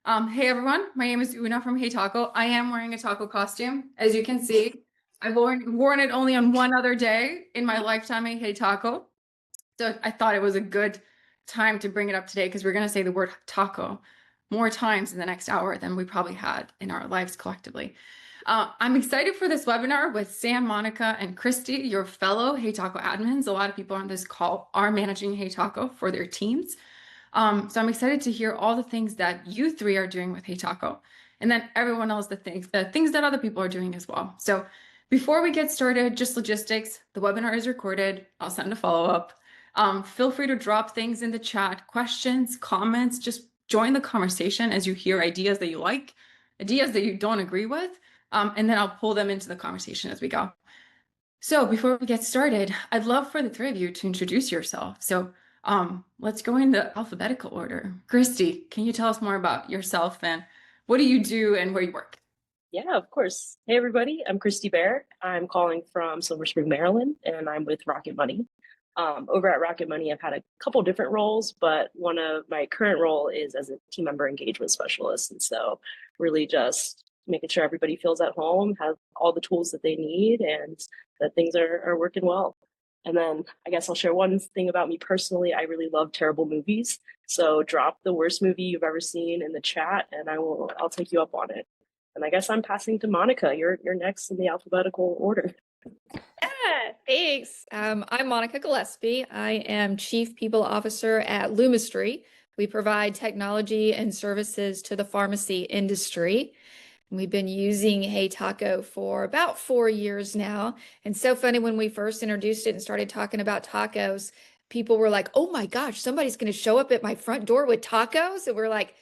Hey everyone, my name is Una from HeyTaco. I am wearing a taco costume. As you can see, I've worn it only on one other day in my lifetime at HeyTaco. So I thought it was a good time to bring it up today because we're going to say the word taco more times in the next hour than we probably had in our lives collectively. I'm excited for this webinar with Sam, Monica, and Christy, your fellow HeyTaco admins. A lot of people on this call are managing HeyTaco for their teams. So I'm excited to hear all the things that you three are doing with HeyTaco, and then everyone else, the things that other people are doing as well. So before we get started, just logistics, the webinar is recorded. I'll send a follow-up. Feel free to drop things in the chat, questions, comments, just join the conversation as you hear ideas that you like, ideas that you don't agree with, and then I'll pull them into the conversation as we go. So before we get started, I'd love for the three of you to introduce yourself. So let's go in the alphabetical order. Christy, can you tell us more about yourself and what do you do and where you work? Yeah, of course. Hey, everybody. I'm Christie Bear. I'm calling from Silver Spring, Maryland, and I'm with Rocket Money. Over at Rocket Money, I've had a couple different roles, but one of my current role is as a team member engagement specialist. And so really just making sure everybody feels at home, has all the tools that they need, and that things are working well. And then I guess I'll share one thing about me personally. I really love terrible movies. So drop the worst movie you've ever seen in the chat and I'll take you up on it. And I guess I'm passing to Monica. You're next in the alphabetical order. Yeah, thanks. I'm Monica Gillespey. I am Chief People Officer at Lumistry. We provide technology and services to the pharmacy industry. We've been using HeyTaco for about 4 years now. And so funny, when we first introduced it and started talking about tacos, people were like, oh my gosh, somebody's going to show up at my front door with tacos. And we're like,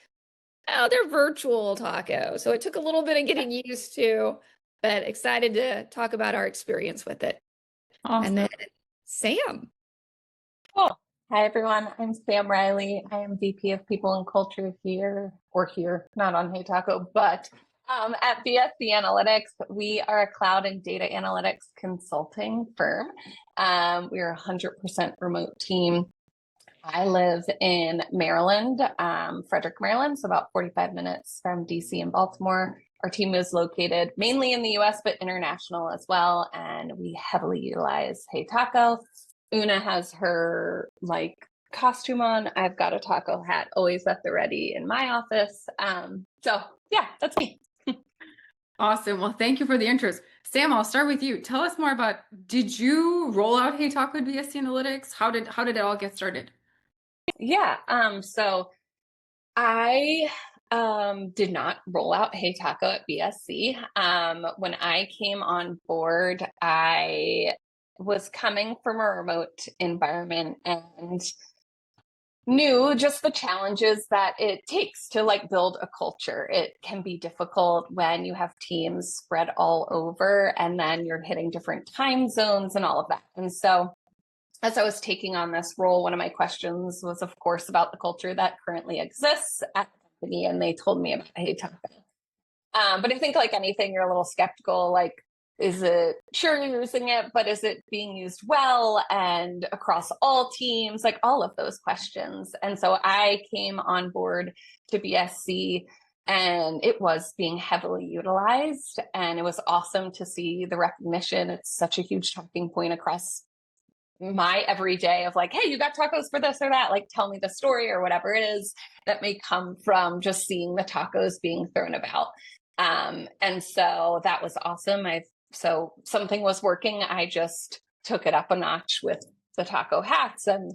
oh, they're virtual tacos. So it took a little bit of getting used to, but excited to talk about our experience with it. Awesome. And then Sam. Cool. Hi, everyone. I'm Sam Reilley. I am VP of People and Culture here, not on HeyTaco, but at BSC Analytics. We are a cloud and data analytics consulting firm. We are a 100% remote team. I live in Maryland, Frederick, Maryland, so about 45 minutes from DC and Baltimore. Our team is located mainly in the US, but international as well. And we heavily utilize HeyTaco. Una has her costume on. I've got a taco hat always at the ready in my office. So yeah, that's me. Awesome. Well, thank you for the interest. Sam, I'll start with you. Tell us more about, did you roll out HeyTaco with BSC Analytics? How did it all get started? Yeah. So I did not roll out HeyTaco at BSC. When I came on board, I was coming from a remote environment and knew just the challenges that it takes to build a culture. It can be difficult when you have teams spread all over and then you're hitting different time zones and all of that. And so as I was taking on this role, one of my questions was, of course, about the culture that currently exists at the company, and they told me about HeyTaco. But I think like anything, you're a little skeptical, is it, sure, you're using it, but is it being used well and across all teams, all of those questions. And so I came on board to BSC and it was being heavily utilized, and it was awesome to see the recognition. It's such a huge talking point across my everyday of hey, you got tacos for this or that, tell me the story or whatever it is that may come from just seeing the tacos being thrown about. And so that was awesome. So something was working. I just took it up a notch with the taco hats and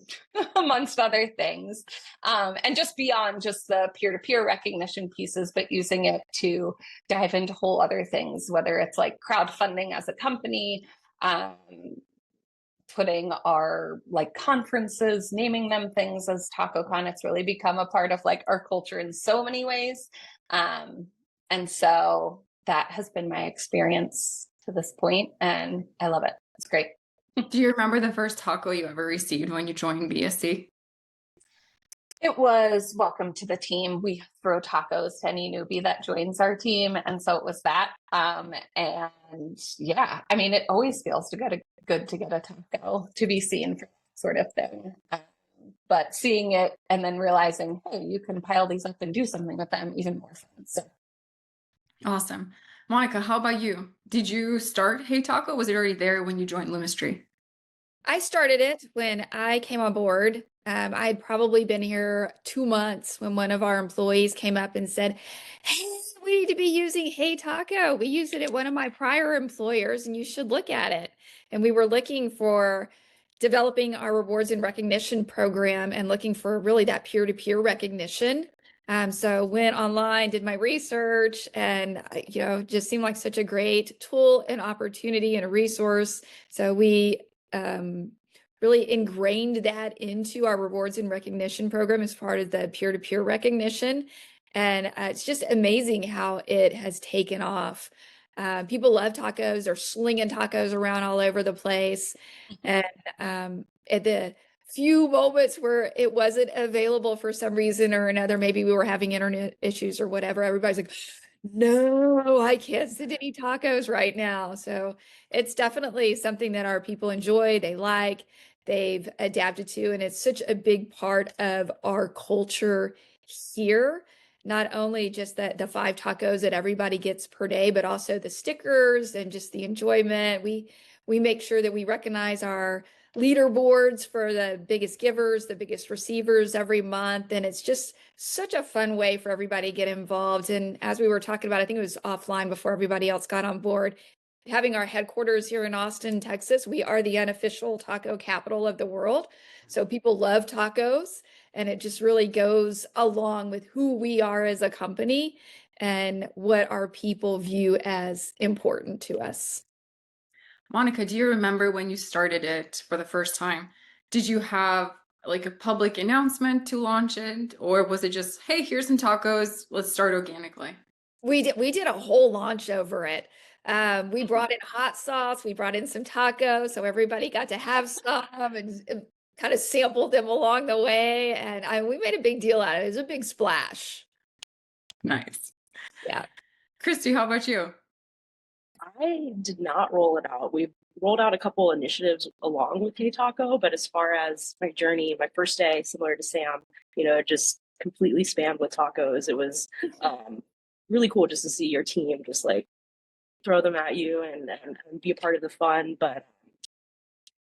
amongst other things. And just beyond just the peer-to-peer recognition pieces, but using it to dive into whole other things, whether it's crowdfunding as a company, putting our conferences, naming them things as TacoCon. It's really become a part of our culture in so many ways. And so that has been my experience to this point, and I love it. It's great. Do you remember the first taco you ever received when you joined BSC? It was welcome to the team. We throw tacos to any newbie that joins our team. And so it was that. And yeah, I mean, it always feels good to get a taco, to be seen for that sort of thing. but seeing it and then realizing, hey, you can pile these up and do something with them, even more fun. So Awesome. Monica, how about you? Did you start HeyTaco? Was it already there when you joined Lumistry? I started it when I came on board. I had probably been here 2 months when one of our employees came up and said, "Hey, we need to be using HeyTaco. We used it at one of my prior employers, and you should look at it." And we were looking for developing our rewards and recognition program and looking for really that peer-to-peer recognition. So went online, did my research, and just seemed like such a great tool and opportunity and a resource. So we really ingrained that into our rewards and recognition program as part of the peer-to-peer recognition. And it's just amazing how it has taken off. People love tacos. They're slinging tacos around all over the place. And at the few moments where it wasn't available for some reason or another, maybe we were having internet issues or whatever, everybody's like, no, I can't send any tacos right now. So it's definitely something that our people enjoy, they like, they've adapted to, and it's such a big part of our culture here. Not only just the 5 tacos that everybody gets per day, but also the stickers and just the enjoyment. We make sure that we recognize our leaderboards for the biggest givers, the biggest receivers every month. And it's just such a fun way for everybody to get involved. And as we were talking about, I think it was offline before everybody else got on board, having our headquarters here in Austin, Texas, we are the unofficial taco capital of the world. So people love tacos, and it just really goes along with who we are as a company and what our people view as important to us. Monica, do you remember when you started it for the first time? Did you have like a public announcement to launch it, or was it just, hey, here's some tacos, let's start organically? We did a whole launch over it. We brought in hot sauce, we brought in some tacos, so everybody got to have some and kind of sampled them along the way. And we made a big deal out of it. It was a big splash. Nice. Yeah. Christy, how about you? I did not roll it out. We've rolled out a couple initiatives along with HeyTaco, but as far as my journey, my first day, similar to Sam, just completely spammed with tacos. It was really cool just to see your team just like throw them at you and be a part of the fun. But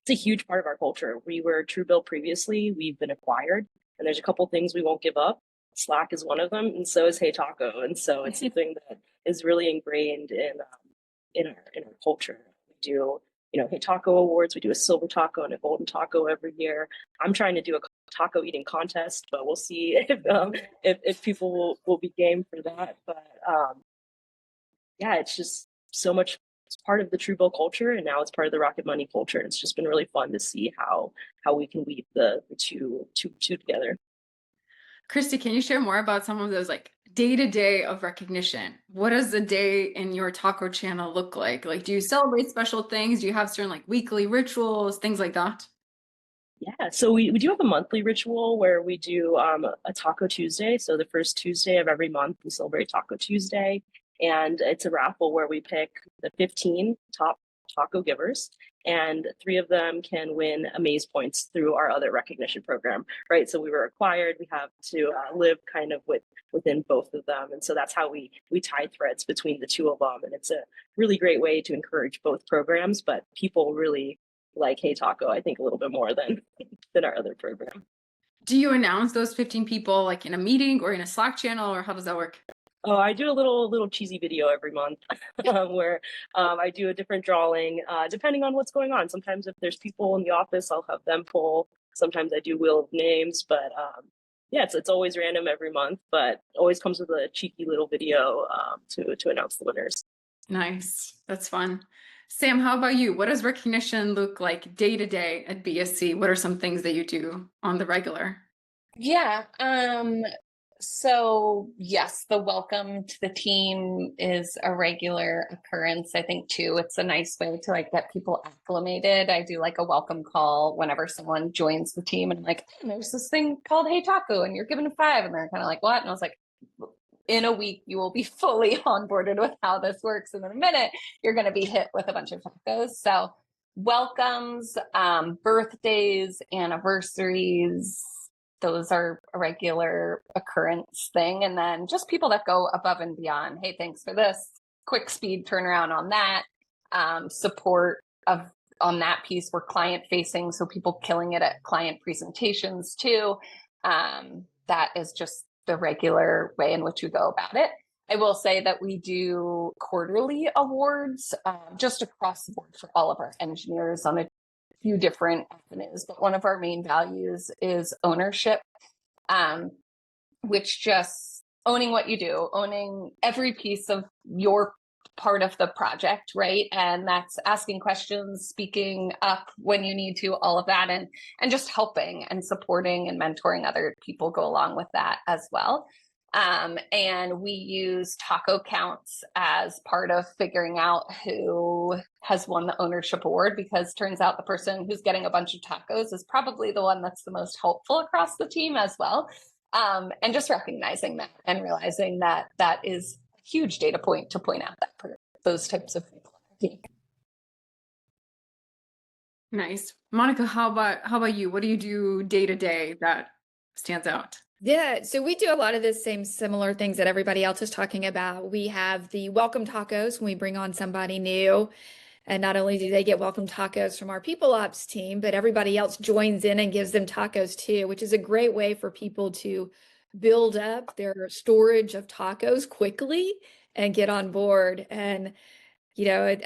it's a huge part of our culture. We were Truebill previously. We've been acquired, and there's a couple things we won't give up. Slack is one of them, and so is HeyTaco. And so it's something that is really ingrained in our culture. We do, HeyTaco awards. We do a silver taco and a golden taco every year. I'm trying to do a taco eating contest, but we'll see if people will be game for that. But yeah, it's just so much. It's part of the Truebill culture, and now it's part of the Rocket Money culture. It's just been really fun to see how we can weave the two together. Christy, can you share more about some of those like day-to-day of recognition? What does the day in your taco channel look like? Like, do you celebrate special things? Do you have certain like weekly rituals, things like that? Yeah, so we do have a monthly ritual where we do a Taco Tuesday. So the first Tuesday of every month, we celebrate Taco Tuesday. And it's a raffle where we pick the 15 top taco givers, and 3 of them can win Amaze points through our other recognition program, right? So we were acquired. We have to live kind of within both of them. And so that's how we tie threads between the 2 of them. And it's a really great way to encourage both programs, but people really like HeyTaco, I think, a little bit more than our other program. Do you announce those 15 people like in a meeting or in a Slack channel, or how does that work? Oh, I do a little cheesy video every month where I do a different drawing depending on what's going on. Sometimes if there's people in the office, I'll have them pull. Sometimes I do wheel of names, but yeah, it's always random every month, but always comes with a cheeky little video to announce the winners. Nice. That's fun. Sam, how about you? What does recognition look like day to day at BSC? What are some things that you do on the regular? Yeah. So yes, the welcome to the team is a regular occurrence. I think too, it's a nice way to like get people acclimated. I do like a welcome call whenever someone joins the team, and I'm like, hey, there's this thing called HeyTaco and you're given a 5. And they're kind of like, what? And I was like, in a week, you will be fully onboarded with how this works. And in a minute, you're going to be hit with a bunch of tacos. So welcomes, birthdays, anniversaries, those are a regular occurrence thing. And then just people that go above and beyond. Hey, thanks for this. Quick speed turnaround on that. Support of on that piece. We're client facing, so people killing it at client presentations too. That is just the regular way in which we go about it. I will say that we do quarterly awards just across the board for all of our engineers on a few different avenues, but one of our main values is ownership, which just owning what you do, owning every piece of your part of the project, right? And that's asking questions, speaking up when you need to, all of that, and just helping and supporting and mentoring other people go along with that as well. And we use taco counts as part of figuring out who has won the ownership award, because turns out the person who's getting a bunch of tacos is probably the one that's the most helpful across the team as well. And just recognizing that and realizing that that is a huge data point to point out that those types of people are unique. Nice. Monica, how about you? What do you do day to day that stands out? Yeah, so we do a lot of the same similar things that everybody else is talking about. We have the welcome tacos when we bring on somebody new. And not only do they get welcome tacos from our people ops team, but everybody else joins in and gives them tacos too, which is a great way for people to build up their storage of tacos quickly and get on board. And, you know,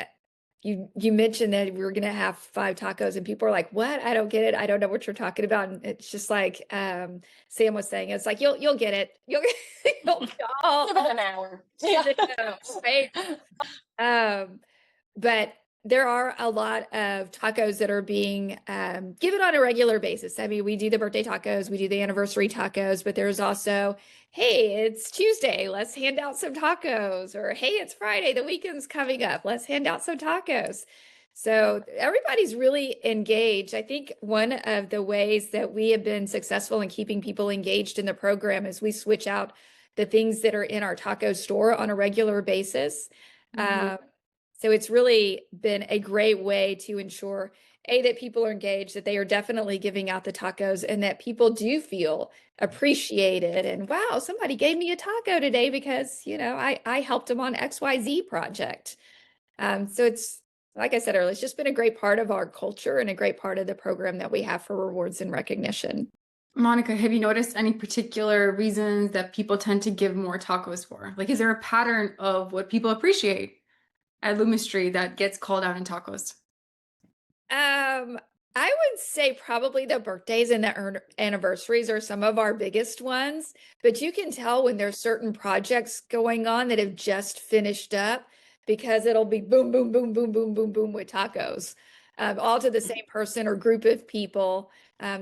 you mentioned that we were going to have 5 tacos and people are like, what? I don't get it. I don't know what you're talking about. And it's just like Sam was saying, it's like, you'll get it. You'll give it an hour. Yeah. But there are a lot of tacos that are being given on a regular basis. I mean, we do the birthday tacos, we do the anniversary tacos, but there's also, hey, it's Tuesday, let's hand out some tacos. Or, hey, it's Friday, the weekend's coming up, let's hand out some tacos. So everybody's really engaged. I think one of the ways that we have been successful in keeping people engaged in the program is we switch out the things that are in our taco store on a regular basis. So it's really been a great way to ensure, A, that people are engaged, that they are definitely giving out the tacos, and that people do feel appreciated. And wow, somebody gave me a taco today because, you know, I helped them on XYZ project. So it's, like I said earlier, it's just been a great part of our culture and a great part of the program that we have for rewards and recognition. Monica, have you noticed any particular reasons that people tend to give more tacos for? Like, is there a pattern of what people appreciate at Lumistry that gets called out in tacos? I would say probably the birthdays and the anniversaries are some of our biggest ones, but you can tell when there's certain projects going on that have just finished up, because it'll be boom, boom, boom, boom, boom, boom, boom with tacos, all to the same person or group of people.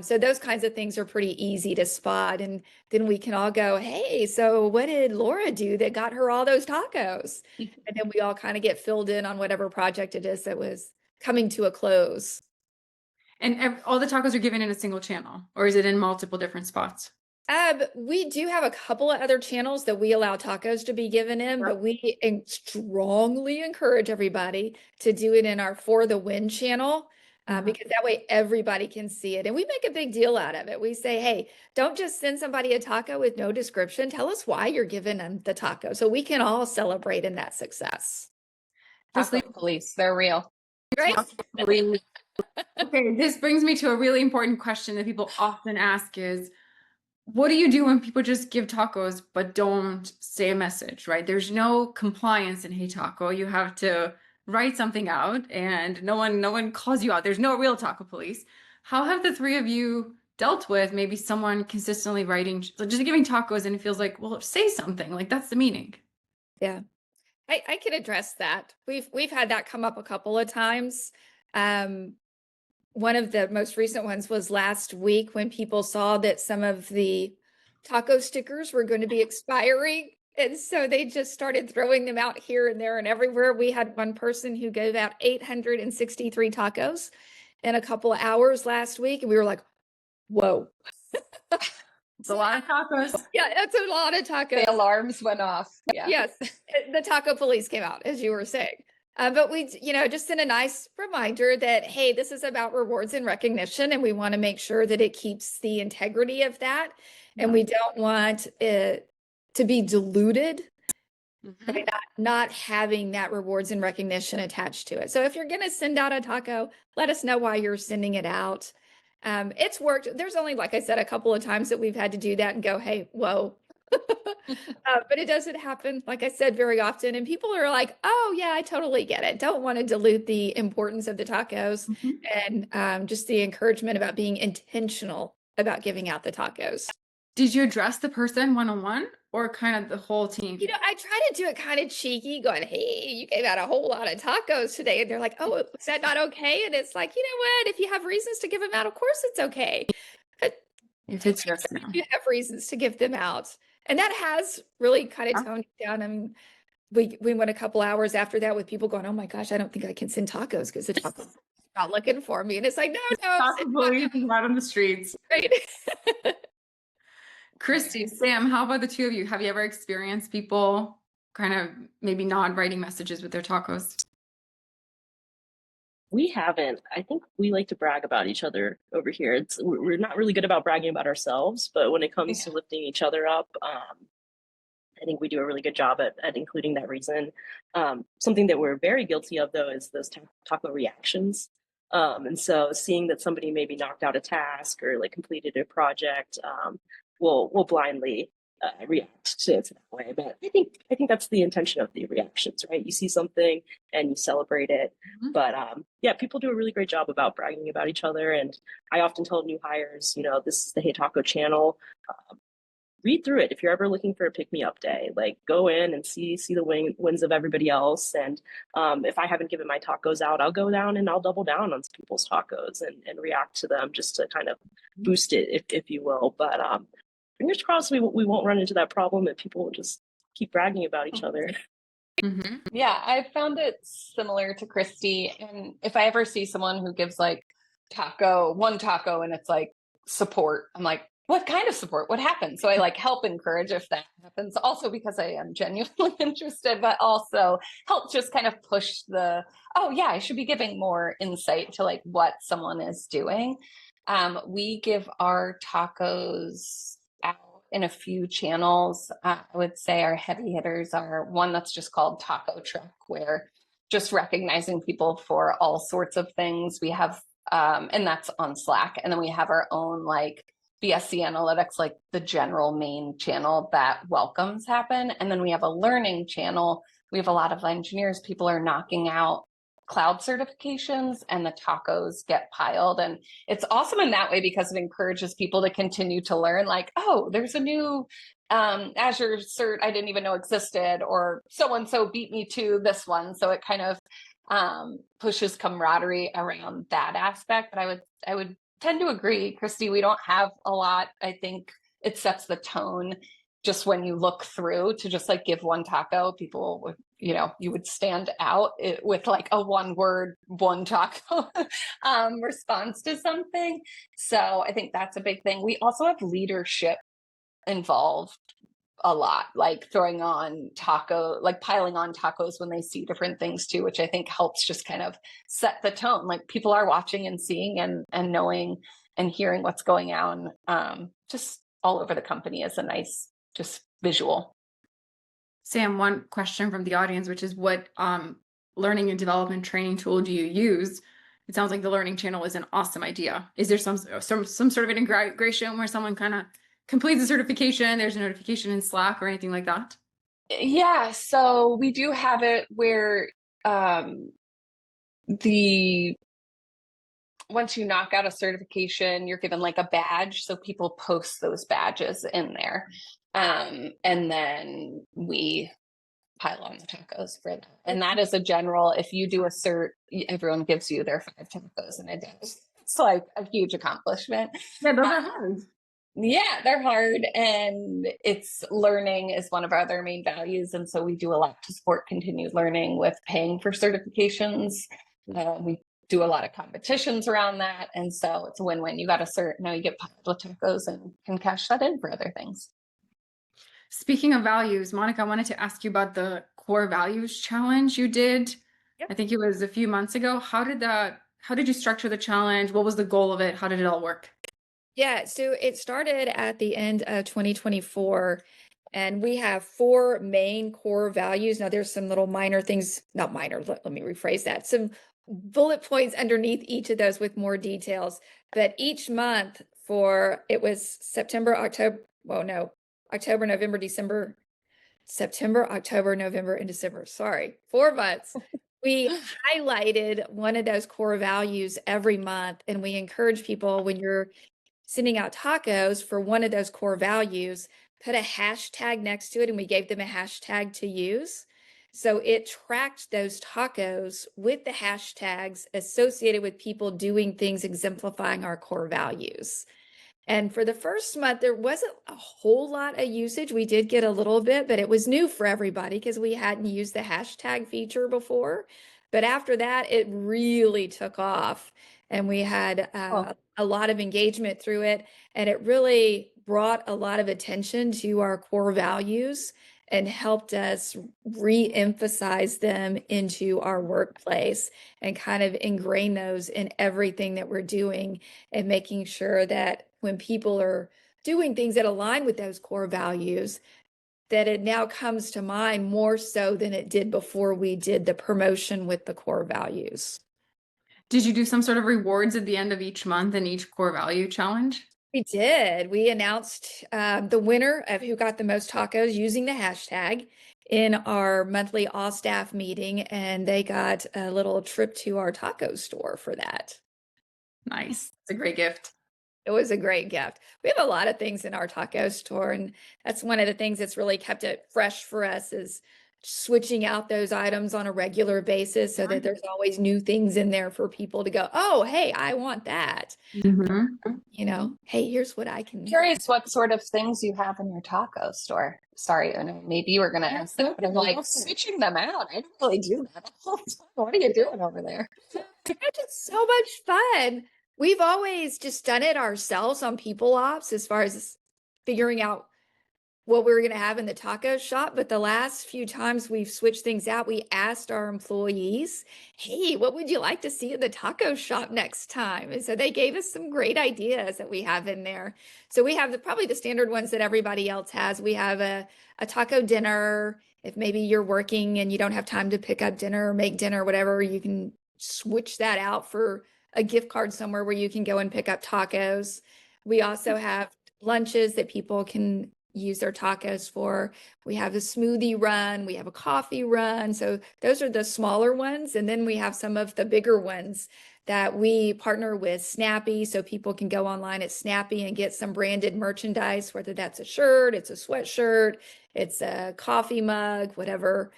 So those kinds of things are pretty easy to spot. And then we can all go, hey, so what did Laura do that got her all those tacos? And then we all kind of get filled in on whatever project it is that was coming to a close. And all the tacos are given in a single channel, or is it in multiple different spots? We do have a couple of other channels that we allow tacos to be given in, but we strongly encourage everybody to do it in our For the Win channel. Because that way everybody can see it. And we make a big deal out of it. We say, hey, don't just send somebody a taco with no description. Tell us why you're giving them the taco so we can all celebrate in that success. Taco police, they're real. Right? Okay, this brings me to a really important question that people often ask is, what do you do when people just give tacos but don't say a message, right? There's no compliance in HeyTaco. You have to write something out and no one calls you out. There's no real taco police. How have the three of you dealt with maybe someone consistently writing, just giving tacos, and it feels like, well, say something, like that's the meaning? Yeah, I can address that. We've had that come up a couple of times. One of the most recent ones was last week when people saw that some of the taco stickers were going to be expiring. And so they just started throwing them out here and there and everywhere. We had one person who gave out 863 tacos in a couple of hours last week. And we were like, whoa. It's a lot of tacos. Yeah, that's a lot of tacos. The alarms went off. Yeah. Yes. The taco police came out, as you were saying. But we, just in a nice reminder that, hey, this is about rewards and recognition, and we want to make sure that it keeps the integrity of that. And we don't want it to be diluted by not having that rewards and recognition attached to it. So if you're going to send out a taco, let us know why you're sending it out. It's worked. There's only, like I said, a couple of times that we've had to do that and go, hey, whoa. But it doesn't happen, like I said, very often. And people are like, oh, yeah, I totally get it. Don't want to dilute the importance of the tacos and just the encouragement about being intentional about giving out the tacos. Did you address the person one-on-one or kind of the whole team? I try to do it kind of cheeky, going, hey, you gave out a whole lot of tacos today. And they're like, oh, is that not okay? And it's like, you know what? If you have reasons to give them out, of course it's okay. But If it's your you have reasons to give them out. And that has really kind of toned down. I mean, we went a couple hours after that with people going, oh my gosh, I don't think I can send tacos because the tacos are not looking for me. And it's like, no. Possibly out on the streets. Right. Christy, Sam, how about the two of you? Have you ever experienced people kind of maybe not writing messages with their tacos? We haven't. I think we like to brag about each other over here. We're not really good about bragging about ourselves, but when it comes to lifting each other up, I think we do a really good job at including that reason. Something that we're very guilty of, though, is those taco reactions. And so seeing that somebody maybe knocked out a task or like completed a project, we'll blindly react to it that way. But I think that's the intention of the reactions, right? You see something and you celebrate it. But yeah, people do a really great job about bragging about each other. And I often tell new hires, this is the HeyTaco channel. Read through it if you're ever looking for a pick-me-up day. Like, go in and see the wins of everybody else. And if I haven't given my tacos out, I'll go down and I'll double down on people's tacos and react to them just to kind of boost it, if you will. But fingers crossed we won't run into that problem and people will just keep bragging about each other. Yeah, I found it similar to Christy. And if I ever see someone who gives like one taco and it's like support, I'm like, what kind of support? What happened? So I like help encourage if that happens, also because I am genuinely interested, but also help just kind of push oh yeah, I should be giving more insight to like what someone is doing. We give our tacos out in a few channels. I would say our heavy hitters are one that's just called Taco Truck, where just recognizing people for all sorts of things. We have, and that's on Slack. And then we have our own like BSC Analytics, like the general main channel that welcomes happen. And then we have a learning channel. We have a lot of engineers. People are knocking out cloud certifications and the tacos get piled. And it's awesome in that way because it encourages people to continue to learn, like, oh, there's a new Azure cert I didn't even know existed, or so-and-so beat me to this one. So it kind of pushes camaraderie around that aspect. But I would tend to agree, Christy, we don't have a lot. I think it sets the tone just when you look through to just like give one taco, people would, you would stand out with like a one taco response to something. So I think that's a big thing. We also have leadership involved a lot, like throwing on piling on tacos when they see different things too, which I think helps just kind of set the tone. Like people are watching and seeing and knowing and hearing what's going on just all over the company is a nice just visual. Sam, one question from the audience, which is what learning and development training tool do you use? It sounds like the learning channel is an awesome idea. Is there some sort of an integration where someone kind of completes the certification, there's a notification in Slack or anything like that? Yeah, so we do have it where once you knock out a certification, you're given like a badge. So people post those badges in there. And then we pile on the tacos for that. And that is a general, if you do a cert, everyone gives you their 5 tacos in a day. It's like a huge accomplishment. Yeah, those are hard. Yeah, they're hard. And it's learning is one of our other main values. And so we do a lot to support continued learning with paying for certifications. We do a lot of competitions around that. And so it's a win-win. You got a cert, now you get piled with tacos and can cash that in for other things. Speaking of values, Monica, I wanted to ask you about the core values challenge you did Yep. I think it was a few months ago. How did you structure the challenge? What was the goal of it? How did it all work? Yeah, so it started at the end of 2024, and we have 4 main core values. Now, there's some little minor things, not minor, let me rephrase that, some bullet points underneath each of those with more details. But each month it was September, October, well, no, October, November, December, September, October, November, and December. Sorry, 4 months. We highlighted one of those core values every month, and we encourage people when you're sending out tacos for one of those core values, put a hashtag next to it, and we gave them a hashtag to use. So it tracked those tacos with the hashtags associated with people doing things exemplifying our core values. And for the first month, there wasn't a whole lot of usage. We did get a little bit, but it was new for everybody because we hadn't used the hashtag feature before. But after that, it really took off. And we had a lot of engagement through it. And it really brought a lot of attention to our core values and helped us re-emphasize them into our workplace and kind of ingrain those in everything that we're doing, and making sure that when people are doing things that align with those core values, that it now comes to mind more so than it did before we did the promotion with the core values. Did you do some sort of rewards at the end of each month in each core value challenge? We did. We announced the winner of who got the most tacos using the hashtag in our monthly all staff meeting, and they got a little trip to our taco store for that. Nice. It's a great gift. It was a great gift. We have a lot of things in our taco store, and that's one of the things that's really kept it fresh for us, is switching out those items on a regular basis so that there's always new things in there for people to go, oh, hey, I want that. Hey, here's what I can. Curious what sort of things you have in your taco store. Sorry, Una, maybe you were going to ask that, but I'm like switching them out. I don't really do that all the time. What are you doing over there? It's just so much fun. We've always just done it ourselves on People Ops as far as figuring out what we were going to have in the taco shop. But the last few times we've switched things out, we asked our employees, hey, what would you like to see in the taco shop next time? And so they gave us some great ideas that we have in there. So we have probably the standard ones that everybody else has. We have a taco dinner. If maybe you're working and you don't have time to pick up dinner or make dinner or whatever, you can switch that out for a gift card somewhere where you can go and pick up tacos. We also have lunches that people can use their tacos for. We have a smoothie run, we have a coffee run. So those are the smaller ones. And then we have some of the bigger ones that we partner with Snappy, so people can go online at Snappy and get some branded merchandise, whether that's a shirt, it's a sweatshirt, it's a coffee mug, whatever.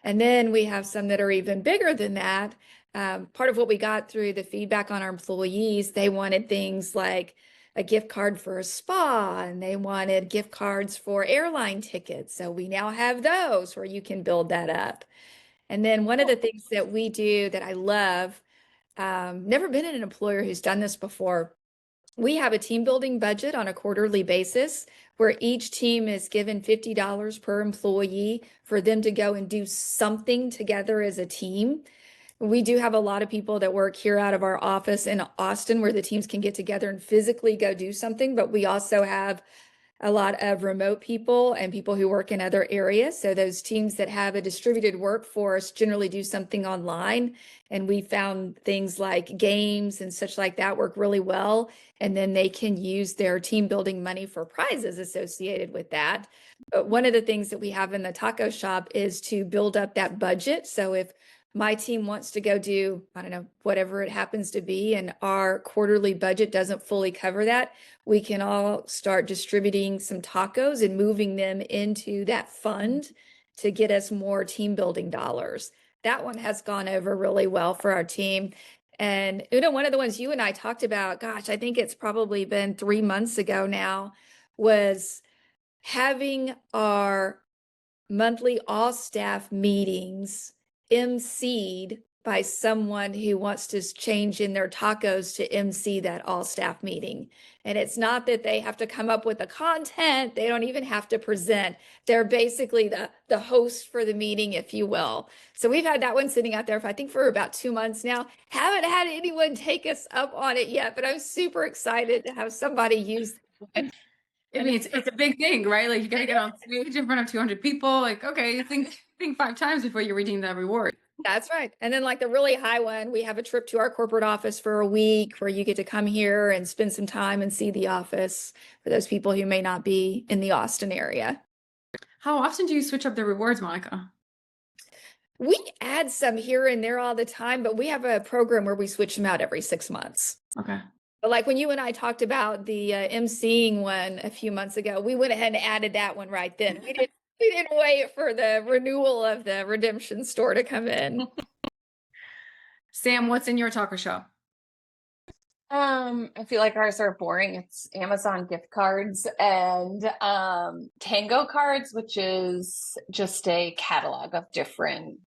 And then we have some that are even bigger than that. Part of what we got through the feedback on our employees, they wanted things like a gift card for a spa, and they wanted gift cards for airline tickets. So we now have those where you can build that up. And then one of the things that we do that I love, never been in an employer who's done this before. We have a team building budget on a quarterly basis where each team is given $50 per employee for them to go and do something together as a team. We do have a lot of people that work here out of our office in Austin where the teams can get together and physically go do something, but we also have a lot of remote people and people who work in other areas. So those teams that have a distributed workforce generally do something online. And we found things like games and such like that work really well. And then they can use their team building money for prizes associated with that. But one of the things that we have in the taco shop is to build up that budget. So if my team wants to go do, I don't know, whatever it happens to be, and our quarterly budget doesn't fully cover that, we can all start distributing some tacos and moving them into that fund to get us more team building dollars. That one has gone over really well for our team. And Una, one of the ones you and I talked about, gosh, I think it's probably been 3 months ago now, was having our monthly all staff meetings emceed by someone who wants to change in their tacos to MC that all staff meeting. And it's not that they have to come up with the content. They don't even have to present. They're basically the host for the meeting, if you will. So we've had that one sitting out there for, I think, for about 2 months now. Haven't had anyone take us up on it yet, but I'm super excited to have somebody use it. I mean, it's a big thing, right? Like you got to get on stage in front of 200 people. Like, okay, you think 5 times before you redeem that reward. That's right. And then like the really high one, we have a trip to our corporate office for a week where you get to come here and spend some time and see the office for those people who may not be in the Austin area. How often do you switch up the rewards, Monica? We add some here and there all the time, but we have a program where we switch them out every 6 months. Okay. But like when you and I talked about the MCing one a few months ago, we went ahead and added that one right then. We didn't wait for the renewal of the redemption store to come in. Sam, what's in your taco show? I feel like ours are boring. It's Amazon gift cards and Tango cards, which is just a catalog of different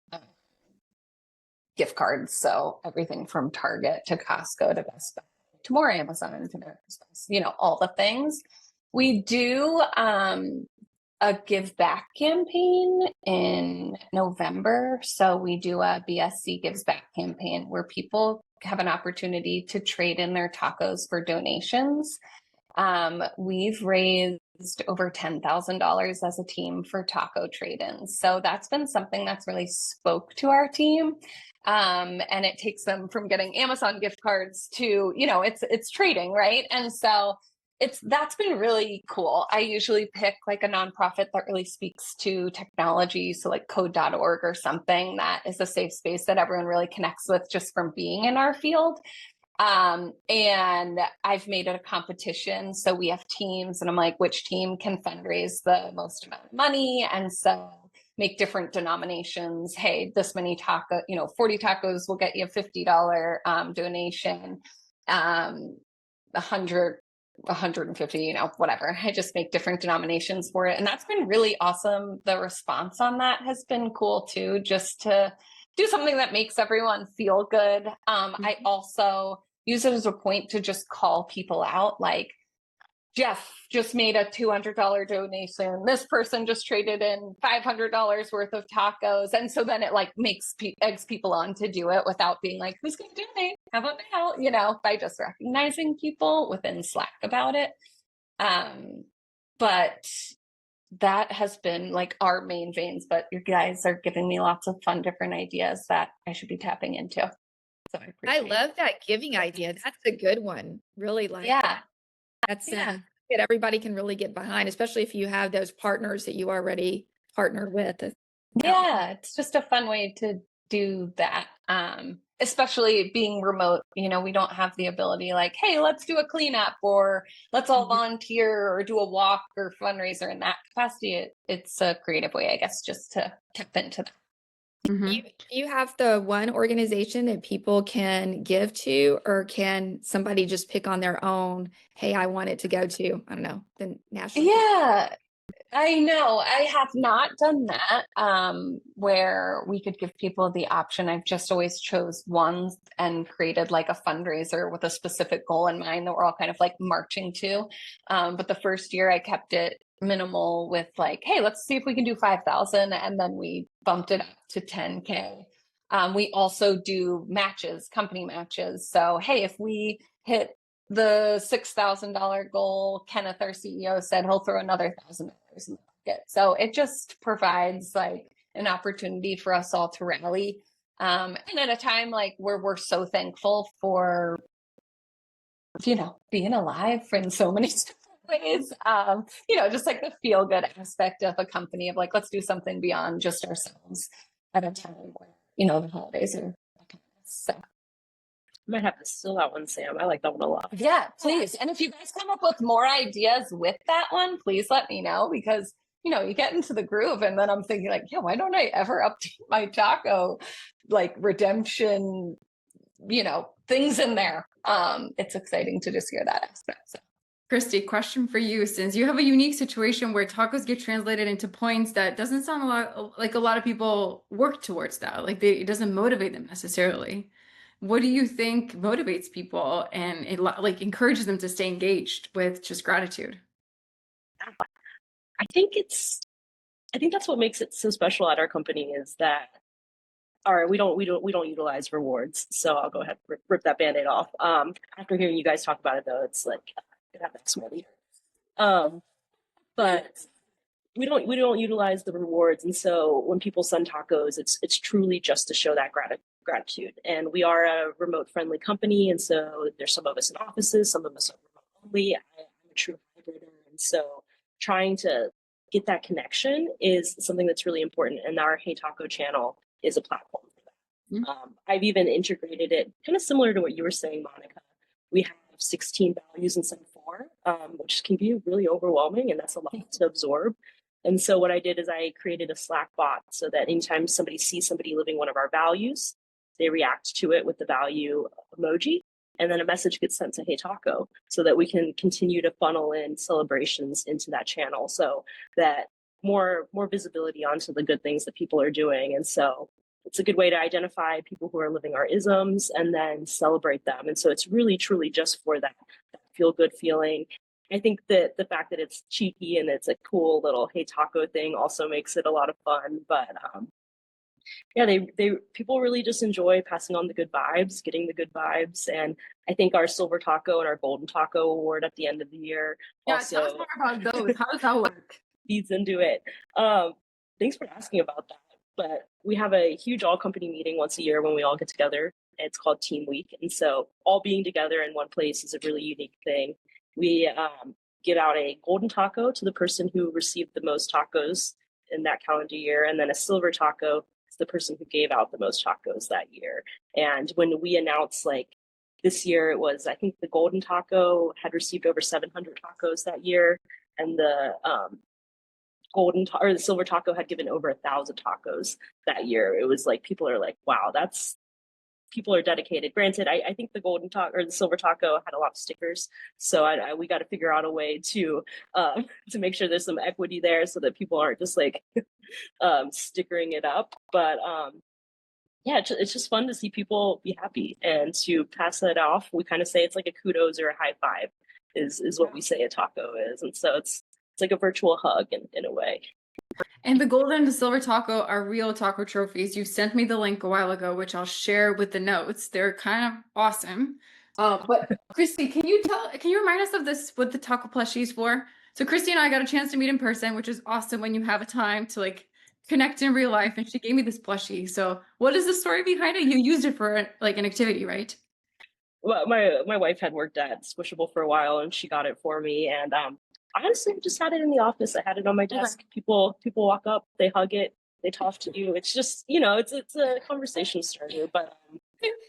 gift cards. So everything from Target to Costco to Best Buy to more Amazon to all the things. We do a give back campaign in November. So we do a BSC gives back campaign where people have an opportunity to trade in their tacos for donations. We've raised over $10,000 as a team for taco trade-ins. So that's been something that's really spoke to our team. And it takes them from getting Amazon gift cards to, it's trading, right? And so that's been really cool. I usually pick like a nonprofit that really speaks to technology. So like code.org or something that is a safe space that everyone really connects with just from being in our field. And I've made it a competition. So we have teams and I'm like, which team can fundraise the most amount of money? And so make different denominations. Hey, this many 40 tacos will get you a $50 donation, 150, whatever. I just make different denominations for it. And that's been really awesome. The response on that has been cool too, just to do something that makes everyone feel good. I also use it as a point to just call people out. Like Jeff just made a $200 donation. This person just traded in $500 worth of tacos. And so then it like eggs people on to do it without being like, who's going to donate? How about now? By just recognizing people within Slack about it. But that has been like our main veins, but you guys are giving me lots of fun, different ideas that I should be tapping into. So I love that giving idea. That's a good one. Really like that. That's that everybody can really get behind, especially if you have those partners that you already partnered with. Yeah, it's just a fun way to do that. Especially being remote, we don't have the ability like, hey, let's do a cleanup or let's all volunteer or do a walk or fundraiser in that capacity. It's a creative way, I guess, just to tap into that. You have the one organization that people can give to, or can somebody just pick on their own? Hey, I want it to go to, I don't know, the national. Yeah, I know. I have not done that where we could give people the option. I've just always chose ones and created like a fundraiser with a specific goal in mind that we're all kind of like marching to. But the first year I kept it minimal with like, hey, let's see if we can do 5,000. And then we bumped it up to 10K. We also do matches, company matches. So, hey, if we hit the $6,000 goal, Kenneth, our CEO, said he'll throw another $1,000 in the bucket. So it just provides like an opportunity for us all to rally. And at a time like where we're so thankful for, being alive in so many ways, just like the feel good aspect of a company of like, let's do something beyond just ourselves at a time where, the holidays are so. I might have to steal that one, Sam. I like that one a lot. Yeah, please. And if you guys come up with more ideas with that one, please let me know, because, you get into the groove and then I'm thinking like, yeah, why don't I ever update my taco, like redemption, things in there. It's exciting to just hear that aspect. So Christy, question for you, since you have a unique situation where tacos get translated into points, that doesn't sound a lot like a lot of people work towards that. Like it doesn't motivate them necessarily. What do you think motivates people and it like encourages them to stay engaged with just gratitude? I think that's what makes it so special at our company is that we don't utilize rewards. So I'll go ahead and rip that Band-Aid off. After hearing you guys talk about it though, it's like I have that smell. But we don't utilize the rewards, and so when people send tacos, it's truly just to show that gratitude. And we are a remote friendly company, and so there's some of us in offices, some of us are remote only. I'm a true hybrider, and so trying to get that connection is something that's really important. And our HeyTaco channel is a platform for that. I've even integrated it kind of similar to what you were saying, Monica. We have 16 values instead of 4, which can be really overwhelming, and that's a lot to absorb. And so what I did is I created a Slack bot so that anytime somebody sees somebody living one of our values, they react to it with the value emoji, and then a message gets sent to HeyTaco so that we can continue to funnel in celebrations into that channel so that more visibility onto the good things that people are doing. And so it's a good way to identify people who are living our isms and then celebrate them. And so it's really, truly just for that feel good feeling. I think that the fact that it's cheeky and it's a cool little HeyTaco thing also makes it a lot of fun. But yeah, people really just enjoy passing on the good vibes, getting the good vibes. And I think our silver taco and our golden taco award at the end of the year also tell us more about those. How does that work? feeds into it. Thanks for asking about that. But we have a huge all company meeting once a year when we all get together. It's called Team Week. And so all being together in one place is a really unique thing. We give out a golden taco to the person who received the most tacos in that calendar year, and then a silver taco is the person who gave out the most tacos that year. And when we announce, like this year, it was, I think the golden taco had received over 700 tacos that year, and the the silver taco had given over 1,000 tacos that year. It was like people are like, wow, people are dedicated. Granted, I think the golden taco or the silver taco had a lot of stickers, so we got to figure out a way to make sure there's some equity there, so that people aren't just like stickering it up. But yeah, it's just fun to see people be happy and to pass that off. We kind of say it's like a kudos or a high five is what we say a taco is, and so it's like a virtual hug in a way. And the golden and the silver taco are real taco trophies. You sent me the link a while ago, which I'll share with the notes. They're kind of awesome. But Christy, can you remind us of this, what the taco plushie is for? So Christy and I got a chance to meet in person, which is awesome when you have a time to like connect in real life. And she gave me this plushie. So what is the story behind it? You used it for like an activity, right? Well, my wife had worked at Squishable for a while, and she got it for me. And honestly, I just had it in the office. I had it on my desk. Okay. People walk up, they hug it, they talk to you. It's just, it's a conversation starter. But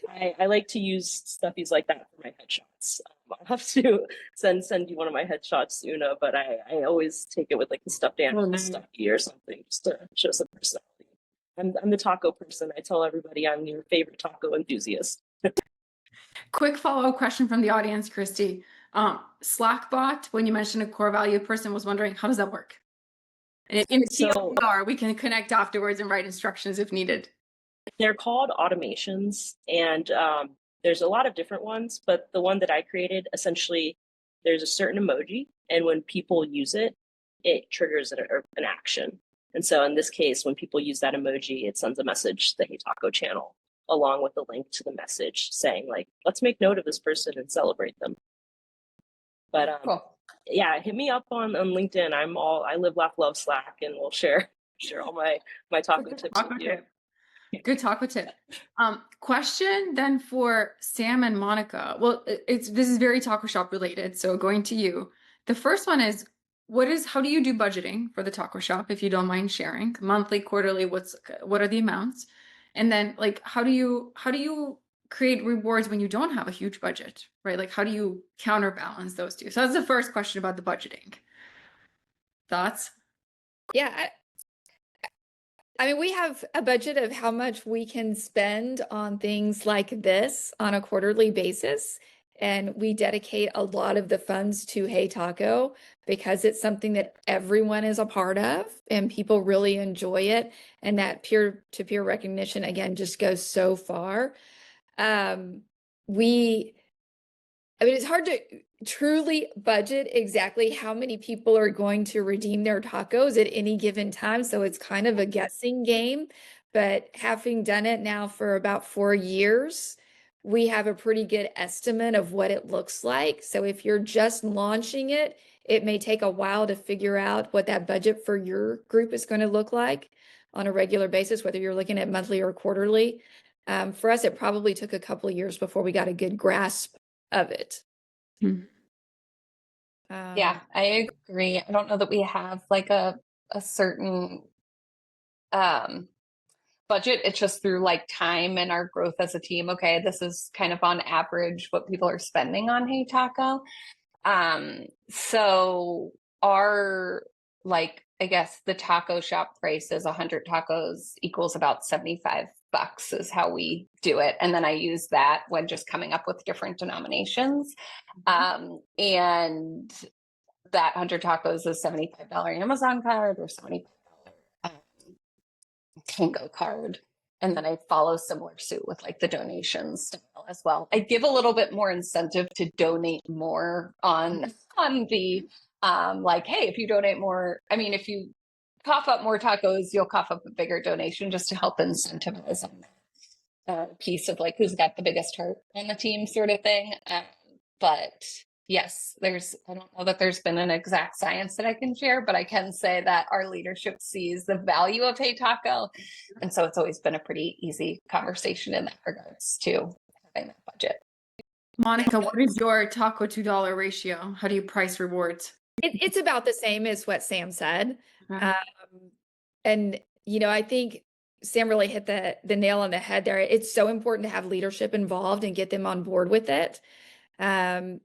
I like to use stuffies like that for my headshots. I'll have to send you one of my headshots, Una. But I always take it with like a stuffed animal stuffy or something, just to show some personality. I'm the taco person. I tell everybody I'm your favorite taco enthusiast. Quick follow-up question from the audience, Christy. Slackbot, when you mentioned a core value person, was wondering, how does that work? And in TLDR, we can connect afterwards and write instructions if needed. They're called automations, and there's a lot of different ones, but the one that I created, essentially, there's a certain emoji, and when people use it, it triggers an action. And so in this case, when people use that emoji, it sends a message to the HeyTaco channel, along with a link to the message saying, like, let's make note of this person and celebrate them. But cool. Yeah, hit me up on LinkedIn. I live, laugh, love Slack, and we'll share all my taco tips with you. Good taco tip. Question then for Sam and Monica. Well, this is very taco shop related, so going to you. The first one is, how do you do budgeting for the taco shop, if you don't mind sharing? Monthly, quarterly, what are the amounts? And then like how do you create rewards when you don't have a huge budget, right? Like how do you counterbalance those two? So that's the first question about the budgeting. Thoughts? Yeah, I mean, we have a budget of how much we can spend on things like this on a quarterly basis. and we dedicate a lot of the funds to HeyTaco because it's something that everyone is a part of and people really enjoy it. And that peer-to-peer recognition, again, just goes so far. It's hard to truly budget exactly how many people are going to redeem their tacos at any given time. So it's kind of a guessing game. But having done it now for about 4 years, we have a pretty good estimate of what it looks like. So if you're just launching it, it may take a while to figure out what that budget for your group is going to look like on a regular basis, whether you're looking at monthly or quarterly. For us, it probably took a couple of years before we got a good grasp of it. Yeah, I agree. I don't know that we have like a certain budget. It's just through like time and our growth as a team. Okay, this is kind of on average what people are spending on HeyTaco. So our, like, I guess the taco shop price is 100 tacos equals about $75 is how we do it. And then I use that when just coming up with different denominations. And that 100 tacos is $75 Amazon card or $75 Tango card. And then I follow similar suit with like the donation style as well. I give a little bit more incentive to donate more on the like, hey, if you donate more, I mean, if you cough up more tacos, you'll cough up a bigger donation just to help incentivize on that piece of like who's got the biggest heart on the team sort of thing. But yes, I don't know that there's been an exact science that I can share, but I can say that our leadership sees the value of HeyTaco. And so it's always been a pretty easy conversation in that regards to having that budget. Monica, what is your taco to dollar ratio? How do you price rewards? It's about the same as what Sam said. And, I think Sam really hit the nail on the head there. It's so important to have leadership involved and get them on board with it. And,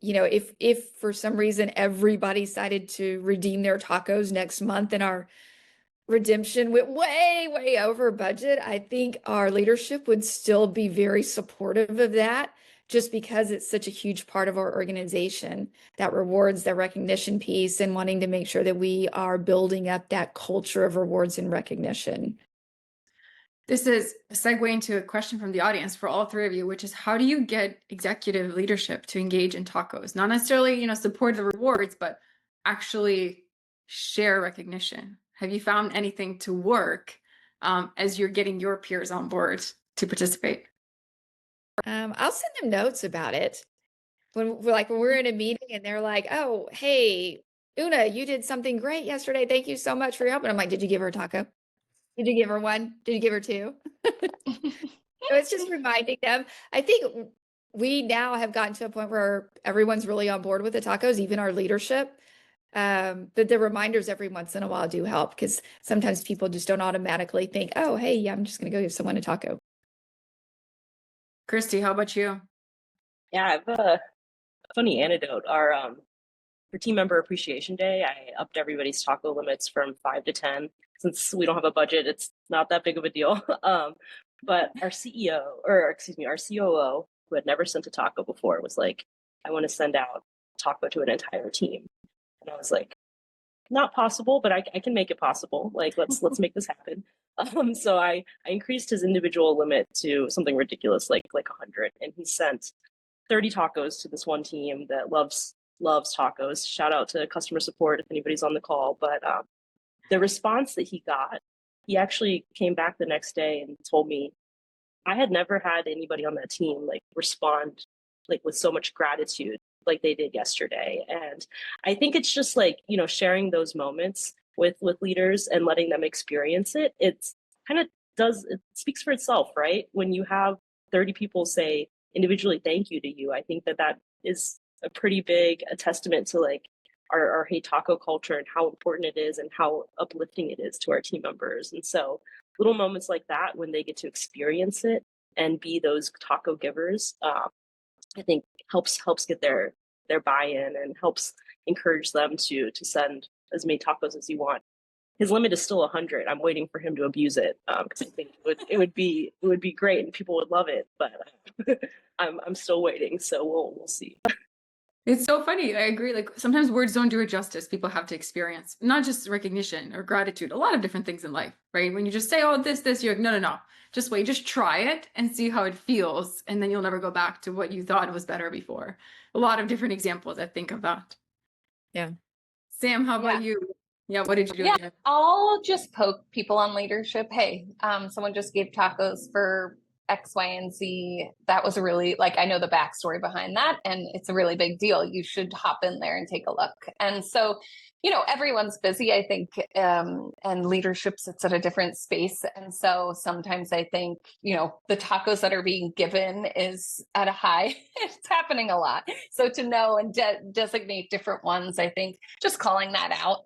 if for some reason everybody decided to redeem their tacos next month and our redemption went way, way over budget, I think our leadership would still be very supportive of that, just because it's such a huge part of our organization that rewards the recognition piece and wanting to make sure that we are building up that culture of rewards and recognition. This is a segue into a question from the audience for all three of you, which is how do you get executive leadership to engage in tacos? Not necessarily, support the rewards, but actually share recognition. Have you found anything to work as you're getting your peers on board to participate? I'll send them notes about it. When we're in a meeting and they're like, oh, hey, Una, you did something great yesterday. Thank you so much for your help. And I'm like, did you give her a taco? Did you give her one? Did you give her two? So it's just reminding them. I think we now have gotten to a point where everyone's really on board with the tacos, even our leadership. But the reminders every once in a while do help, because sometimes people just don't automatically think, oh, hey, yeah, I'm just going to go give someone a taco. Christie, how about you? Yeah, I have a funny anecdote. For Team Member Appreciation Day, I upped everybody's taco limits from 5 to 10. Since we don't have a budget, it's not that big of a deal. But our our COO, who had never sent a taco before, was like, I want to send out taco to an entire team. And I was like, not possible, but I can make it possible. Like, let's make this happen. So I increased his individual limit to something ridiculous, like 100, and he sent 30 tacos to this one team that loves tacos. Shout out to customer support if anybody's on the call. But the response that he got, he actually came back the next day and told me, I had never had anybody on that team like respond like with so much gratitude like they did yesterday. And I think it's just like, sharing those moments with leaders and letting them experience it. It's kind of it speaks for itself, right? When you have 30 people say individually thank you to you, I think that is a pretty big testament to like our HeyTaco culture and how important it is and how uplifting it is to our team members. And so little moments like that, when they get to experience it and be those taco givers, I think helps get their buy-in and helps encourage them to send as many tacos as you want. his limit is still 100. I'm waiting for him to abuse it because I think it would be great and people would love it. But I'm still waiting, so we'll see. It's so funny. I agree. Like sometimes words don't do it justice. People have to experience not just recognition or gratitude, a lot of different things in life, right? When you just say, oh, this, you're like, no. Just wait, just try it and see how it feels. And then you'll never go back to what you thought was better before. A lot of different examples I think of that. Yeah. Sam, how about you? Yeah, what did you do? Yeah, again? I'll just poke people on leadership. Hey, someone just gave tacos for X, Y, and Z. That was a really, like, I know the backstory behind that, and it's a really big deal. You should hop in there and take a look. And so, everyone's busy, I think, and leadership sits at a different space. And so sometimes I think, the tacos that are being given is at a high. It's happening a lot. So to know and designate different ones, I think just calling that out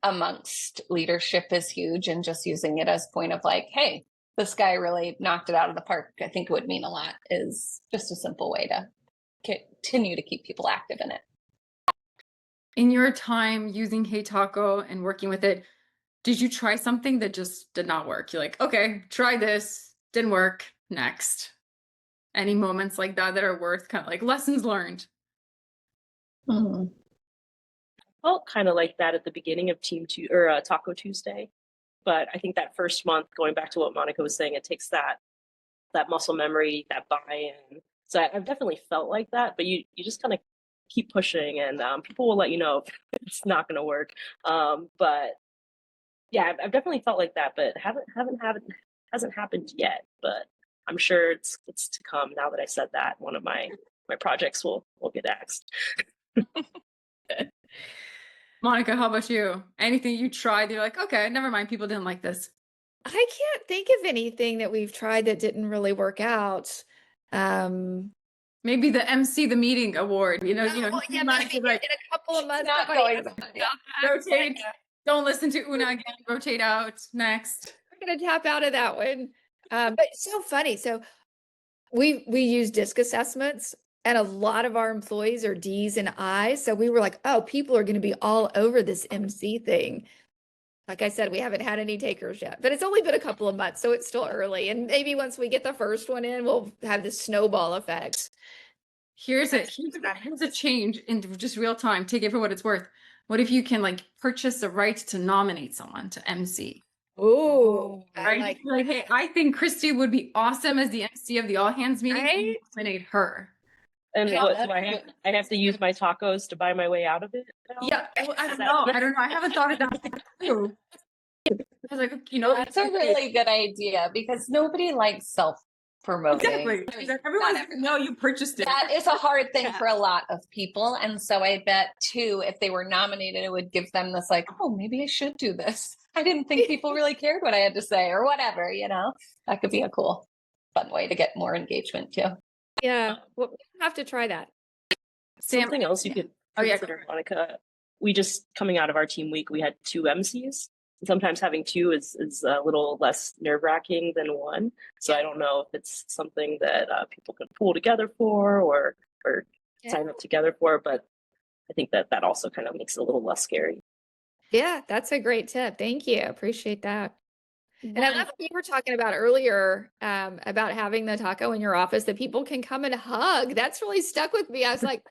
amongst leadership is huge, and just using it as point of like, hey, this guy really knocked it out of the park. I think it would mean a lot is just a simple way to continue to keep people active in it. In your time using HeyTaco and working with it, did you try something that just did not work? You're like, okay, try this, didn't work, next. Any moments like that are worth kind of like lessons learned? I felt kind of like that at the beginning of Taco Tuesday. But I think that first month, going back to what Monica was saying, it takes that muscle memory, that buy-in. So I've definitely felt like that, but you just kind of keep pushing, and people will let you know if it's not going to work. But yeah, I've definitely felt like that, but hasn't happened yet. But I'm sure it's to come. Now that I said that, one of my projects will get axed. Monica, how about you? Anything you tried, you're like, okay, never mind, people didn't like this. I can't think of anything that we've tried that didn't really work out. Maybe the MC the meeting award, Well, yeah, might maybe like in a couple of months. Not somebody going asked to- about yeah. that. rotate. Don't listen to Una again. Rotate out. Next. We're gonna tap out of that one. But it's so funny. So we use DISC assessments, and a lot of our employees are D's and I's. So we were like, oh, people are going to be all over this MC thing. Like I said, we haven't had any takers yet, but it's only been a couple of months, so it's still early. And maybe once we get the first one in, we'll have this snowball effect. Here's a change in just real time. Take it for what it's worth. What if you can like purchase the right to nominate someone to MC? Oh, Right? Like, hey, I think Christie would be awesome as the MC of the all hands meeting. Right? Nominate her. And Yeah, what that's do I have to use my tacos to buy my way out of it now? Yeah, well, I don't know. I haven't thought of that too. I was like, That's a really good idea, because nobody likes self-promoting. exactly. Everyone's like, no, you purchased it. That is a hard thing for a lot of people. And so I bet too, if they were nominated, it would give them this like, oh, maybe I should do this. I didn't think people really cared what I had to say or whatever, that could be a cool, fun way to get more engagement too. Yeah, well, we have to try that. Sam, Something else you could consider, Monica. We just, coming out of our team week, we had 2 MCs. Sometimes having 2 is a little less nerve-wracking than 1. So I don't know if it's something that people can pull together for or sign up together for, but I think that also kind of makes it a little less scary. Yeah, that's a great tip. Thank you. Appreciate that. And I love what you were talking about earlier, about having the taco in your office that people can come and hug. That's really stuck with me. I was like,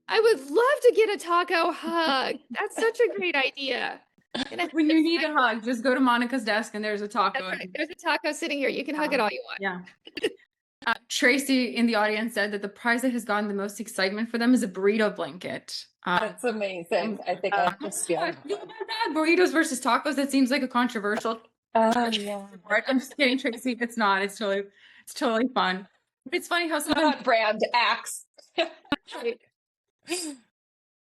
I would love to get a taco hug. That's such a great idea. And when you need a hug, just go to Monica's desk and there's a taco. right. There's a taco sitting here. You can hug it all you want. Yeah. Tracy in the audience said that the prize that has gotten the most excitement for them is a burrito blanket. That's amazing. I think I just burritos versus tacos. That seems like a controversial. yeah. I'm just kidding, Tracy. It's not. It's totally fun. It's funny how sometimes Brand axe.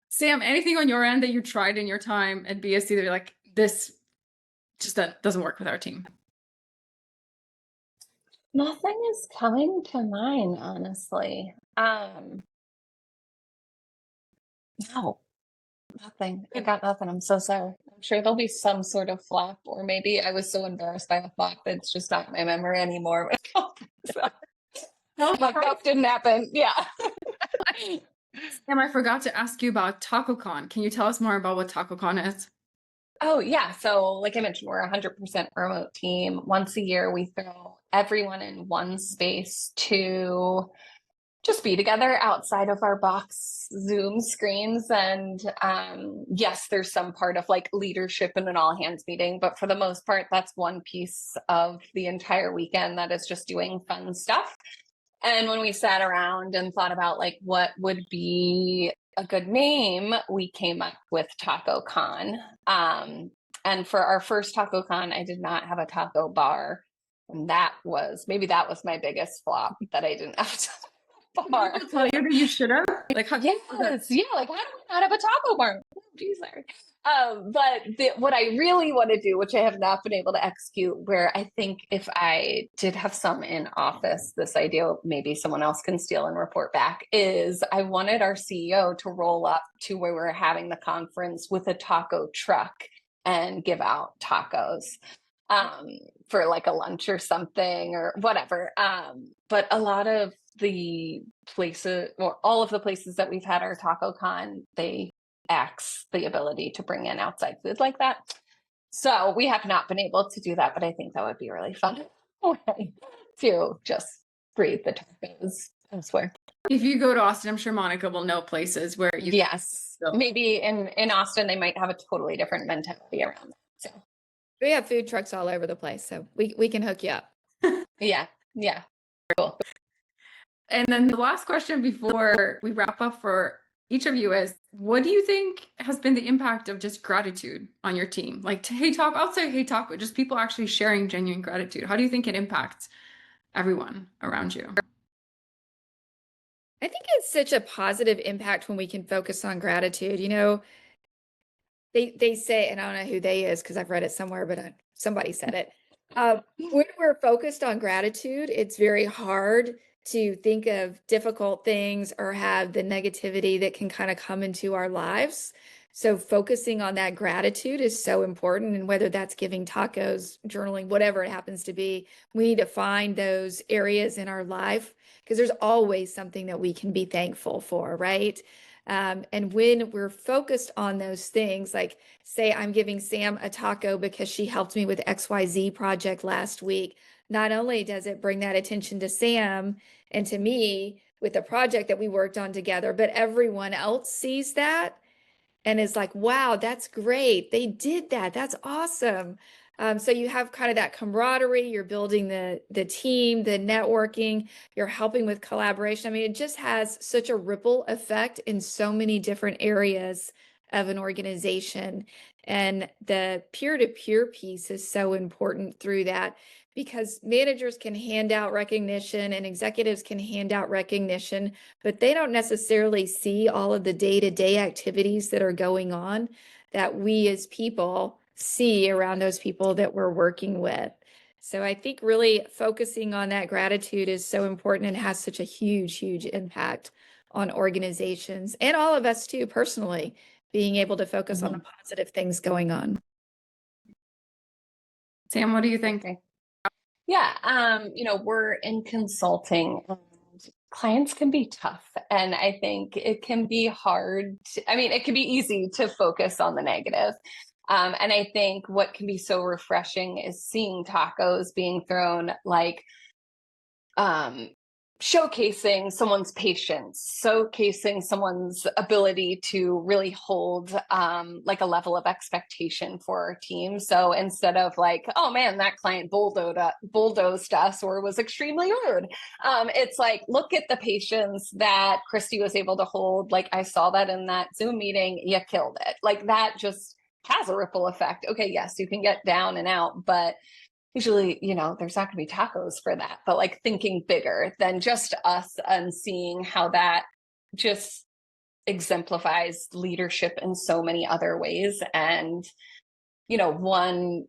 Sam, anything on your end that you tried in your time at BSC that you're like, this just that doesn't work with our team? Nothing is coming to mind, honestly. No, nothing. I got nothing. I'm so sorry. I'm sure there'll be some sort of flop, or maybe I was so embarrassed by the flop that it's just not in my memory anymore. So, like that didn't happen. Yeah. Sam, I forgot to ask you about TacoCon. Can you tell us more about what TacoCon is? Oh, yeah. So, like I mentioned, we're a 100% remote team. Once a year, we throw everyone in one space to just be together outside of our box Zoom screens. And yes, there's some part of like leadership in an all hands meeting, but for the most part, that's one piece of the entire weekend that is just doing fun stuff. And when we sat around and thought about like what would be a good name, we came up with Taco Con. And for our first Taco Con, I did not have a taco bar. And that was my biggest flop, that I didn't have a bar. People tell you that you should have? Like, how? Yes, yeah, like how do we not have a taco bar? Oh, geez, Larry. What I really want to do, which I have not been able to execute, where I think if I did have some in office, this idea maybe someone else can steal and report back, is I wanted our CEO to roll up to where we're having the conference with a taco truck and give out tacos for like a lunch or something or whatever. But a lot of the places, or all of the places that we've had our Taco Con, they axe the ability to bring in outside food like that. So we have not been able to do that, but I think that would be a really fun way to just breathe the tacos elsewhere. If you go to Austin, I'm sure Monica will know places where you. Yes, maybe in Austin they might have a totally different mentality around that. So We have food trucks all over the place, so we can hook you up. yeah, cool. And then the last question before we wrap up for each of you is, what do you think has been the impact of just gratitude on your team? Like to HeyTaco, I'll say HeyTaco, but just people actually sharing genuine gratitude. How do you think it impacts everyone around you? I think it's such a positive impact when we can focus on gratitude. You know, they say, and I don't know who they is because I've read it somewhere, but somebody said it. When we're focused on gratitude, it's very hard to think of difficult things or have the negativity that can kind of come into our lives. So focusing on that gratitude is so important. And whether that's giving tacos, journaling, whatever it happens to be, we need to find those areas in our life because there's always something that we can be thankful for, right? And when we're focused on those things, like say I'm giving Sam a taco because she helped me with XYZ project last week, not only does it bring that attention to Sam and to me with the project that we worked on together, but everyone else sees that and is like, wow, that's great. They did that. That's awesome. So you have kind of that camaraderie, you're building the team, the networking, you're helping with collaboration. I mean, it just has such a ripple effect in so many different areas of an organization. And the peer-to-peer piece is so important through that because managers can hand out recognition and executives can hand out recognition, but they don't necessarily see all of the day-to-day activities that are going on that we as people see around those people that we're working with. So I think really focusing on that gratitude is so important and has such a huge, huge impact on organizations and all of us too, personally, being able to focus on the positive things going on. Sam, what do you think? Yeah, we're in consulting and clients can be tough. And I think it can be hard. It can be easy to focus on the negative. And I think what can be so refreshing is seeing tacos being thrown, like showcasing someone's patience, showcasing someone's ability to really hold like a level of expectation for our team. So instead of like, oh man, that client bulldozed us or was extremely rude, it's like, look at the patience that Christie was able to hold. Like I saw that in that Zoom meeting, you killed it. Like that just has a ripple effect. Okay, yes, you can get down and out, but usually, there's not going to be tacos for that, but like thinking bigger than just us and seeing how that just exemplifies leadership in so many other ways. And, one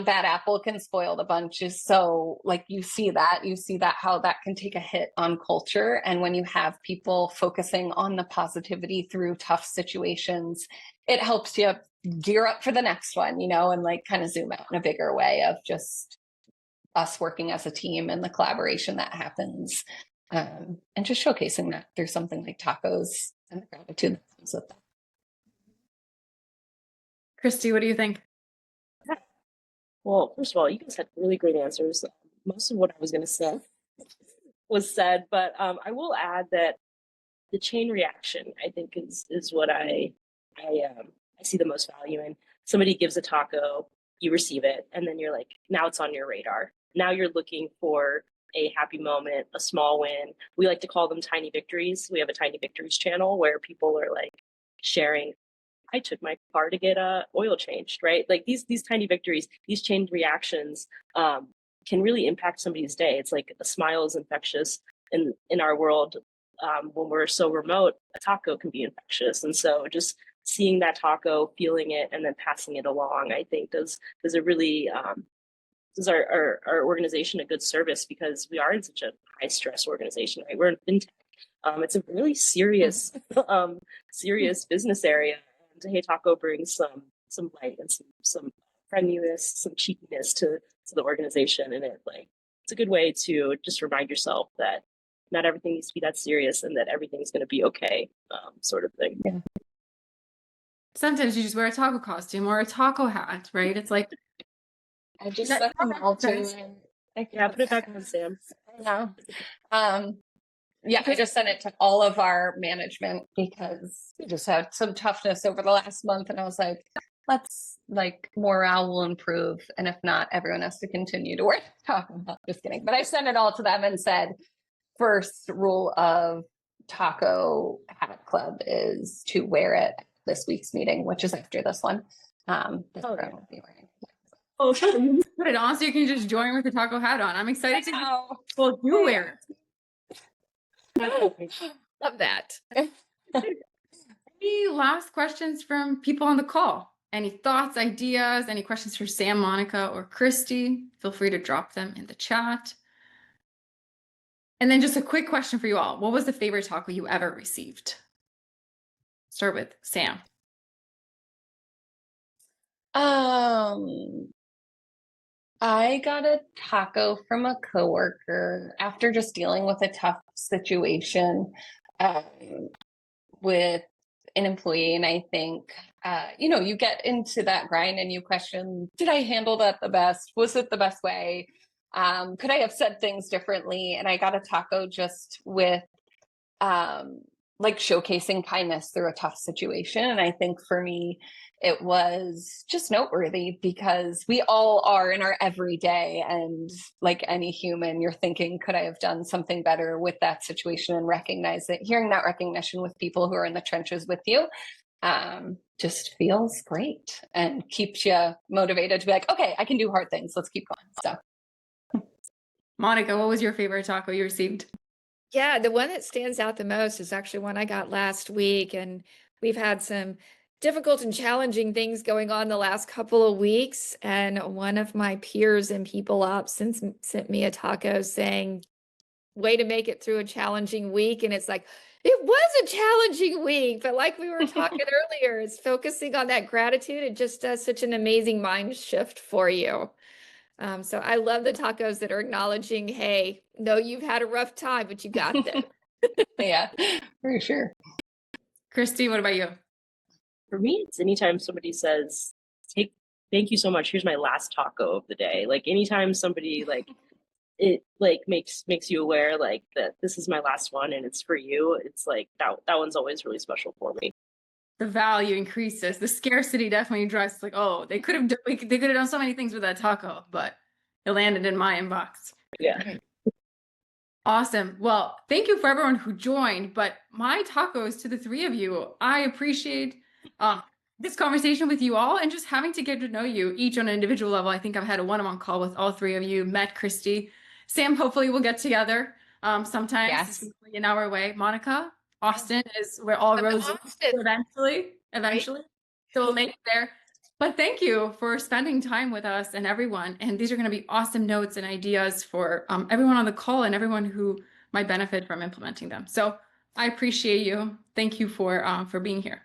bad apple can spoil the bunch is so like, you see that how that can take a hit on culture. And when you have people focusing on the positivity through tough situations, it helps you gear up for the next one, and like kind of zoom out in a bigger way of just us working as a team and the collaboration that happens. And just showcasing that there's something like tacos and the gratitude that comes with that. Christy, what do you think? Well, first of all, you guys had really great answers. Most of what I was going to say was said, but I will add that the chain reaction, I think, is what I see the most value in. Somebody gives a taco, you receive it, and then you're like, now it's on your radar. Now you're looking for a happy moment, a small win. We like to call them tiny victories. We have a tiny victories channel where people are like sharing, I took my car to get oil changed, right? Like these tiny victories, these chain reactions can really impact somebody's day. It's like a smile is infectious in our world. When we're so remote, a taco can be infectious. And so just seeing that taco, feeling it, and then passing it along, I think does a really does our organization a good service, because we are in such a high stress organization, right? We're in fintech. It's a really serious serious business area. And HeyTaco brings some light and some friendliness, some cheekiness to the organization, and it's a good way to just remind yourself that not everything needs to be that serious and that everything's going to be okay, sort of thing. Yeah. Sometimes you just wear a taco costume or a taco hat, right? It's like, I just That- set them all to. Yeah, put it back on, Sam. I know. Yeah, I just sent it to all of our management because we just had some toughness over the last month, and I was like, morale will improve, and if not, everyone has to continue to wear the taco. Just kidding. But I sent it all to them and said, first rule of Taco Hat Club is to wear it at this week's meeting, which is after this one. This one will be wearing. oh, put it on so you can just join with the taco hat on. I'm excited to well, you wear it. Love that. Any last questions from people on the call? Any thoughts, ideas, any questions for Sam, Monica, or Christy? Feel free to drop them in the chat. And then just a quick question for you all. What was the favorite taco you ever received? Start with Sam. I got a taco from a coworker after just dealing with a tough situation with an employee. And I think, you get into that grind and you question, did I handle that the best? Was it the best way? Could I have said things differently? And I got a taco just with showcasing kindness through a tough situation. And I think for me, it was just noteworthy because we all are in our everyday, and like any human, you're thinking, could I have done something better with that situation? And recognize that hearing that recognition with people who are in the trenches with you just feels great and keeps you motivated to be like, okay, I can do hard things. Let's keep going. So, Monica, what was your favorite taco you received? Yeah, the one that stands out the most is actually one I got last week, and we've had some difficult and challenging things going on the last couple of weeks. And one of my peers in People Ops sent me a taco saying, way to make it through a challenging week. And it's like, it was a challenging week, but like we were talking earlier, it's focusing on that gratitude. It just does such an amazing mind shift for you. So I love the tacos that are acknowledging, hey, no, you've had a rough time, but you got this. yeah, for sure. Christy, what about you? For me, it's anytime somebody says, thank you so much, here's my last taco of the day. Like anytime somebody it makes you aware that this is my last one and it's for you, it's like that one's always really special for me. The value increases. The scarcity definitely drives like, oh, they could have done so many things with that taco, but it landed in my inbox. Yeah. Awesome. Well, thank you for everyone who joined, but my tacos to the three of you. I appreciate this conversation with you all and just having to get to know you each on an individual level. I think I've had a one-on-one call with all three of you, met Christy. Sam, hopefully we'll get together sometime. Yes. This is an hour away. Monica, Austin is where all roads eventually. Right. So we'll make it there. But thank you for spending time with us and everyone. And these are going to be awesome notes and ideas for everyone on the call and everyone who might benefit from implementing them. So I appreciate you. Thank you for being here.